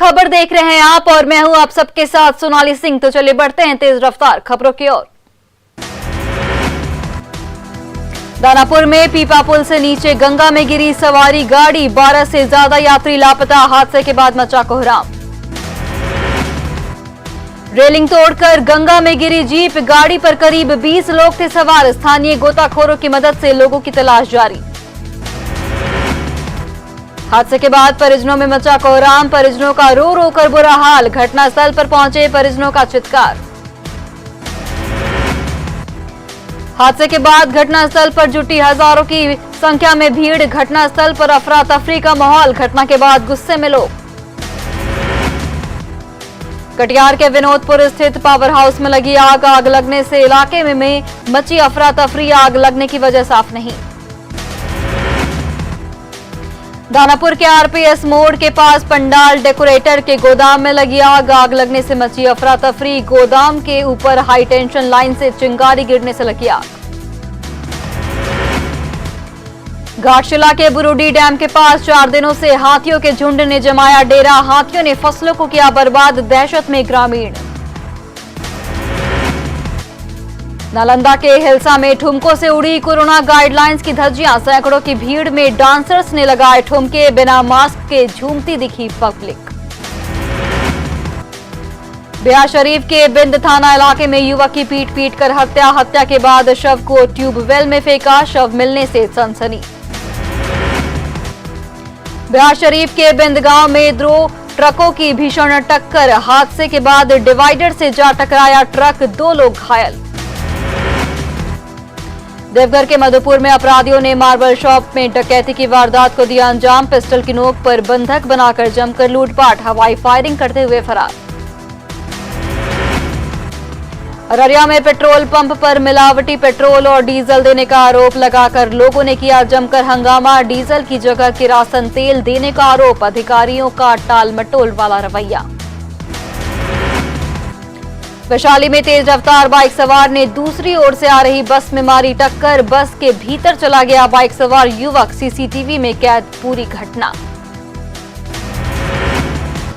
खबर देख रहे हैं आप और मैं हूं आप सबके साथ सोनाली सिंह। तो चलिए बढ़ते हैं तेज रफ्तार खबरों की ओर। दानापुर में पीपा पुल से नीचे गंगा में गिरी सवारी गाड़ी, 12 से ज्यादा यात्री लापता, हादसे के बाद मचा कोहराम। रेलिंग तोड़कर गंगा में गिरी जीप, गाड़ी पर करीब 20 लोग थे सवार, स्थानीय गोताखोरों की मदद से लोगों की तलाश जारी। हादसे के बाद परिजनों में मचा कोहराम, परिजनों का रो रो कर बुरा हाल, घटनास्थल पर पहुंचे परिजनों का चित्कार। हादसे के बाद घटनास्थल पर जुटी हजारों की संख्या में भीड़, घटनास्थल पर अफरा तफरी का माहौल, घटना के बाद गुस्से में लोग। कटिहार के विनोदपुर स्थित पावर हाउस में लगी आग, आग लगने से इलाके में मची अफरा तफरी, आग लगने की वजह साफ नहीं। दानापुर के आरपीएस मोड़ के पास पंडाल डेकोरेटर के गोदाम में लगी आग, आग लगने से मची अफरा तफरी, गोदाम के ऊपर हाई टेंशन लाइन से चिंगारी गिरने से लगी आग। घाटशिला के बुरुडी डैम के पास 4 दिनों से हाथियों के झुंड ने जमाया डेरा, हाथियों ने फसलों को किया बर्बाद, दहशत में ग्रामीण। नालंदा के हिल्सा में ठुमकों से उड़ी कोरोना गाइडलाइंस की धज्जियां, सैकड़ों की भीड़ में डांसर्स ने लगाए ठुमके, बिना मास्क के झूमती दिखी पब्लिक। बिहार शरीफ के बिंद थाना इलाके में युवक की पीट कर हत्या, हत्या के बाद शव को ट्यूबवेल में फेंका, शव मिलने से सनसनी। बिहार शरीफ के बिंद गांव में 2 ट्रकों की भीषण टक्कर, हादसे के बाद डिवाइडर से जा टकराया ट्रक, 2 लोग घायल। देवघर के मधुपुर में अपराधियों ने मार्बल शॉप में डकैती की वारदात को दिया अंजाम, पिस्टल की नोक पर बंधक बनाकर जमकर लूटपाट, हवाई फायरिंग करते हुए फरार। अररिया में पेट्रोल पंप पर मिलावटी पेट्रोल और डीजल देने का आरोप लगाकर लोगों ने किया जमकर हंगामा, डीजल की जगह किरासन तेल देने का आरोप, अधिकारियों का टाल मटोल वाला रवैया। वैशाली में तेज रफ्तार बाइक सवार ने दूसरी ओर से आ रही बस में मारी टक्कर, बस के भीतर चला गया बाइक सवार युवक, सीसीटीवी में कैद पूरी घटना।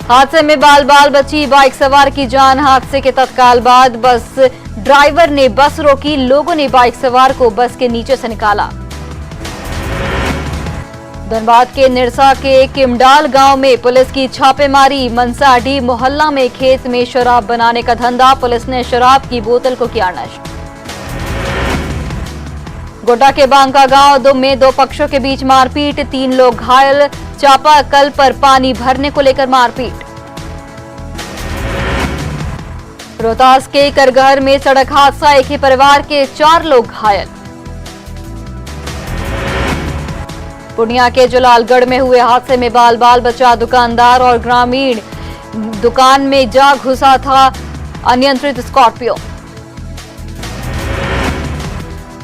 हादसे में बाल बाल बची बाइक सवार की जान, हादसे के तत्काल बाद बस ड्राइवर ने बस रोकी, लोगों ने बाइक सवार को बस के नीचे से निकाला। धनबाद के निरसा के किमडाल गांव में पुलिस की छापेमारी, मनसाडी मोहल्ला में खेत में शराब बनाने का धंधा, पुलिस ने शराब की बोतल को किया नष्ट। गोड्डा के बांका गांव में 2 पक्षों के बीच मारपीट, 3 लोग घायल, चापाकल पर पानी भरने को लेकर मारपीट। रोहतास के करगहर में सड़क हादसा, एक ही परिवार के 4 लोग घायल। पूर्णिया के जलालगढ़ में हुए हादसे में बाल बाल बचा दुकानदार और ग्रामीण, दुकान में जा घुसा था अनियंत्रित स्कॉर्पियो।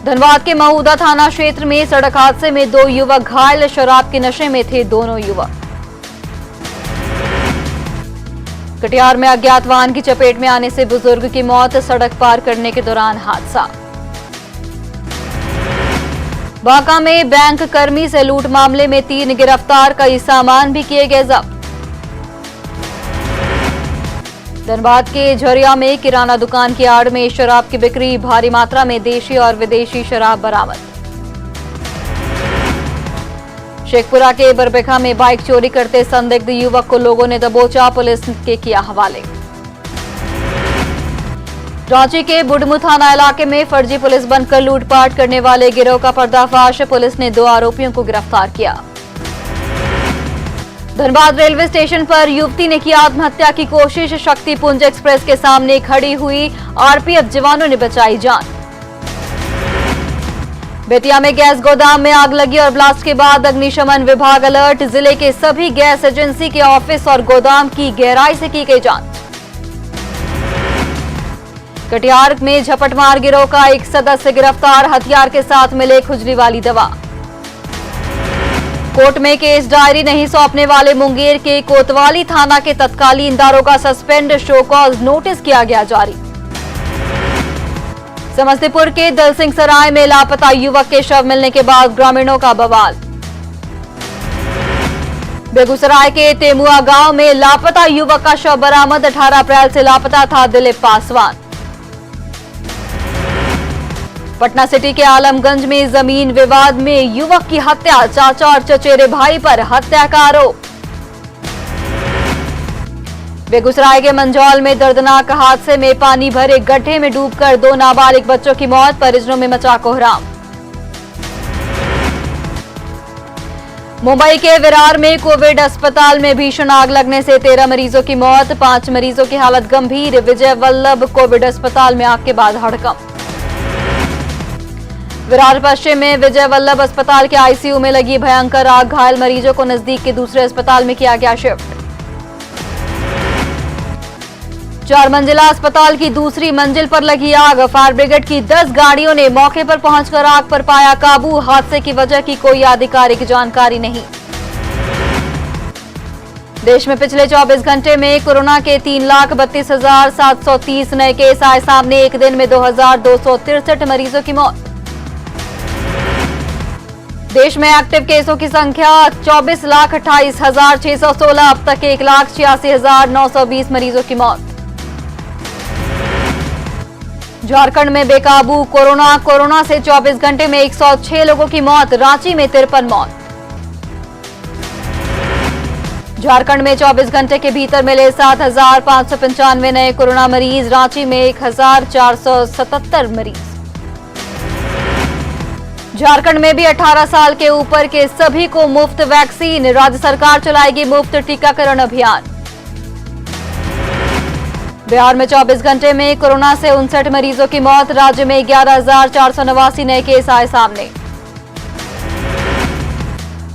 धनबाद के महुदा थाना क्षेत्र में सड़क हादसे में 2 युवक घायल, शराब के नशे में थे दोनों युवक। कटिहार में अज्ञात वाहन की चपेट में आने से बुजुर्ग की मौत, सड़क पार करने के दौरान हादसा। बांका में बैंक कर्मी से लूट मामले में 3 गिरफ्तार, कई सामान भी किए गए जब्त। धनबाद के झरिया में किराना दुकान की आड़ में शराब की बिक्री, भारी मात्रा में देशी और विदेशी शराब बरामद। शेखपुरा के बरबेखा में बाइक चोरी करते संदिग्ध युवक को लोगों ने दबोचा, पुलिस के किया हवाले। रांची के बुढ़मू थाना इलाके में फर्जी पुलिस बनकर लूटपाट करने वाले गिरोह का पर्दाफाश, पुलिस ने 2 आरोपियों को गिरफ्तार किया। धनबाद रेलवे स्टेशन पर युवती ने की आत्महत्या की कोशिश, शक्तिपुंज एक्सप्रेस के सामने खड़ी हुई आरपीएफ जवानों ने बचाई जान। बेतिया में गैस गोदाम में आग लगी और ब्लास्ट के बाद अग्निशमन विभाग अलर्ट, जिले के सभी गैस एजेंसी के ऑफिस और गोदाम की गहराई से की गई जांच। कटिहार में झपटमार गिरोह का एक सदस्य गिरफ्तार, हथियार के साथ मिले खुजली वाली दवा। कोर्ट में केस डायरी नहीं सौंपने वाले मुंगेर के कोतवाली थाना के तत्कालीन दारोगा सस्पेंड, शो कॉज नोटिस किया गया जारी। समस्तीपुर के दलसिंह सराय में लापता युवक के शव मिलने के बाद ग्रामीणों का बवाल। बेगूसराय के तेमुआ गांव में लापता युवक का शव बरामद। 18 अप्रैल से लापता था दिलीप पासवान। पटना सिटी के आलमगंज में जमीन विवाद में युवक की हत्या। चाचा और चचेरे भाई पर हत्या का आरोप। बेगूसराय के मंझौल में दर्दनाक हादसे में पानी भरे गड्ढे में डूबकर 2 नाबालिग बच्चों की मौत। परिजनों में मचा कोहराम। मुंबई के विरार में कोविड अस्पताल में भीषण आग लगने से 13 मरीजों की मौत। 5 मरीजों की हालत गंभीर। विजय वल्लभ कोविड अस्पताल में आग के बाद हड़कंप। विरार पश्चिम में विजय वल्लभ अस्पताल के आईसीयू में लगी भयंकर आग। घायल मरीजों को नजदीक के दूसरे अस्पताल में किया गया शिफ्ट। 4 मंजिला अस्पताल की दूसरी मंजिल पर लगी आग। फायर ब्रिगेड की 10 गाड़ियों ने मौके पर पहुंचकर आग पर पाया काबू। हादसे की वजह की कोई आधिकारिक जानकारी नहीं। देश में पिछले 24 घंटे में कोरोना के 3,32,730 नए केस आए सामने। एक दिन में 2,263 मरीजों की मौत। देश में एक्टिव केसों की संख्या 24,28,616। अब तक 1,86,920 मरीजों की मौत। झारखंड में बेकाबू कोरोना से 24 घंटे में 106 लोगों की मौत। रांची में 53 मौत। झारखंड में 24 घंटे के भीतर मिले 7,595 नए कोरोना मरीज। रांची में 1,477 मरीज। झारखंड में भी 18 साल के ऊपर के सभी को मुफ्त वैक्सीन। राज्य सरकार चलाएगी मुफ्त टीकाकरण अभियान। बिहार में 24 घंटे में कोरोना से 59 मरीजों की मौत। राज्य में 11,489 नए केस आए सामने।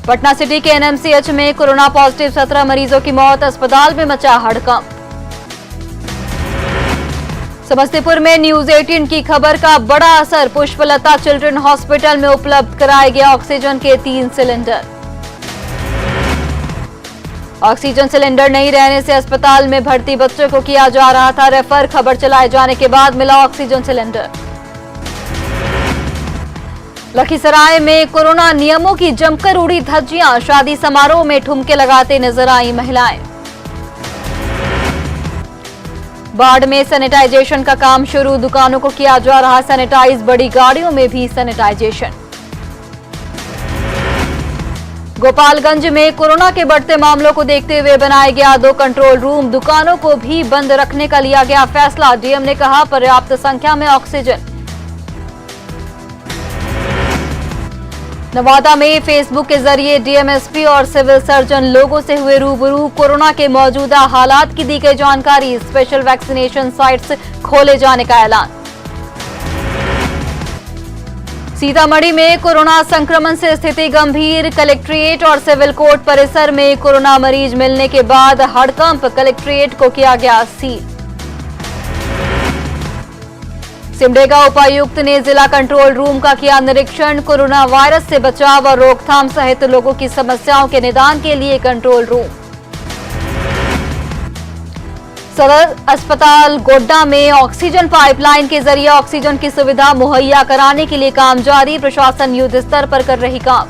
पटना सिटी के एनएमसीएच में कोरोना पॉजिटिव 17 मरीजों की मौत। अस्पताल में मचा हड़कंप। समस्तीपुर में न्यूज 18 की खबर का बड़ा असर। पुष्पलता चिल्ड्रन हॉस्पिटल में उपलब्ध कराए गए ऑक्सीजन के 3 सिलेंडर। ऑक्सीजन सिलेंडर नहीं रहने से अस्पताल में भर्ती बच्चों को किया जा रहा था रेफर। खबर चलाए जाने के बाद मिला ऑक्सीजन सिलेंडर। लखीसराय में कोरोना नियमों की जमकर उड़ी धज्जियां। शादी समारोह में ठुमके लगाते नजर आई महिलाएं। बाढ़ में सैनिटाइजेशन का काम शुरू। दुकानों को किया जा रहा सैनिटाइज। बड़ी गाड़ियों में भी सैनिटाइजेशन। गोपालगंज में कोरोना के बढ़ते मामलों को देखते हुए बनाया गया 2 कंट्रोल रूम। दुकानों को भी बंद रखने का लिया गया फैसला। डीएम ने कहा पर्याप्त संख्या में ऑक्सीजन। नवादा में फेसबुक के जरिए डीएमएसपी और सिविल सर्जन लोगों से हुए रूबरू। कोरोना के मौजूदा हालात की दी गई जानकारी। स्पेशल वैक्सीनेशन साइट्स खोले जाने का ऐलान। सीतामढ़ी में कोरोना संक्रमण से स्थिति गंभीर। कलेक्ट्रेट और सिविल कोर्ट परिसर में कोरोना मरीज मिलने के बाद हड़कंप। कलेक्ट्रेट को किया गया सील। सिमडेगा उपायुक्त ने जिला कंट्रोल रूम का किया निरीक्षण। कोरोना वायरस से बचाव और रोकथाम सहित लोगों की समस्याओं के निदान के लिए कंट्रोल रूम। सदर अस्पताल गोड्डा में ऑक्सीजन पाइपलाइन के जरिए ऑक्सीजन की सुविधा मुहैया कराने के लिए काम जारी। प्रशासन युद्ध स्तर पर कर रही काम।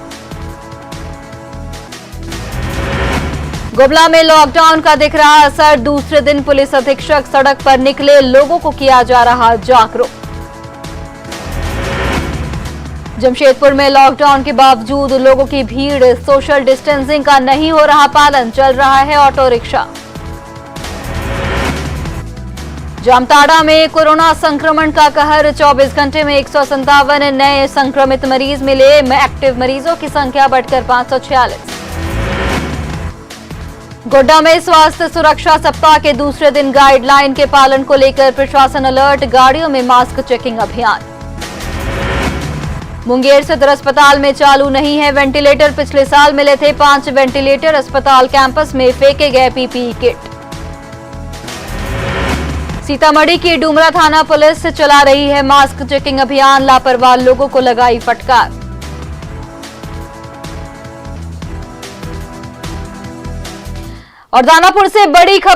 गुमला में लॉकडाउन का दिख रहा असर। दूसरे दिन पुलिस अधीक्षक सड़क पर निकले। लोगों को किया जा रहा जागरूक। जमशेदपुर में लॉकडाउन के बावजूद लोगों की भीड़। सोशल डिस्टेंसिंग का नहीं हो रहा पालन। चल रहा है ऑटो रिक्शा। जामताड़ा में कोरोना संक्रमण का कहर। 24 घंटे में 157 नए संक्रमित मरीज मिले। एक्टिव मरीजों की संख्या बढ़कर 546। गोड्डा में स्वास्थ्य सुरक्षा सप्ताह के दूसरे दिन गाइडलाइन के पालन को लेकर प्रशासन अलर्ट। गाड़ियों में मास्क चेकिंग अभियान। मुंगेर सदर अस्पताल में चालू नहीं है वेंटिलेटर। पिछले साल मिले थे 5 वेंटिलेटर। अस्पताल कैंपस में फेंके गए पीपीई किट। सीतामढ़ी की डुमरा थाना पुलिस चला रही है मास्क चेकिंग अभियान। लापरवाह लोगों को लगाई फटकार। और दानापुर से बड़ी खबर।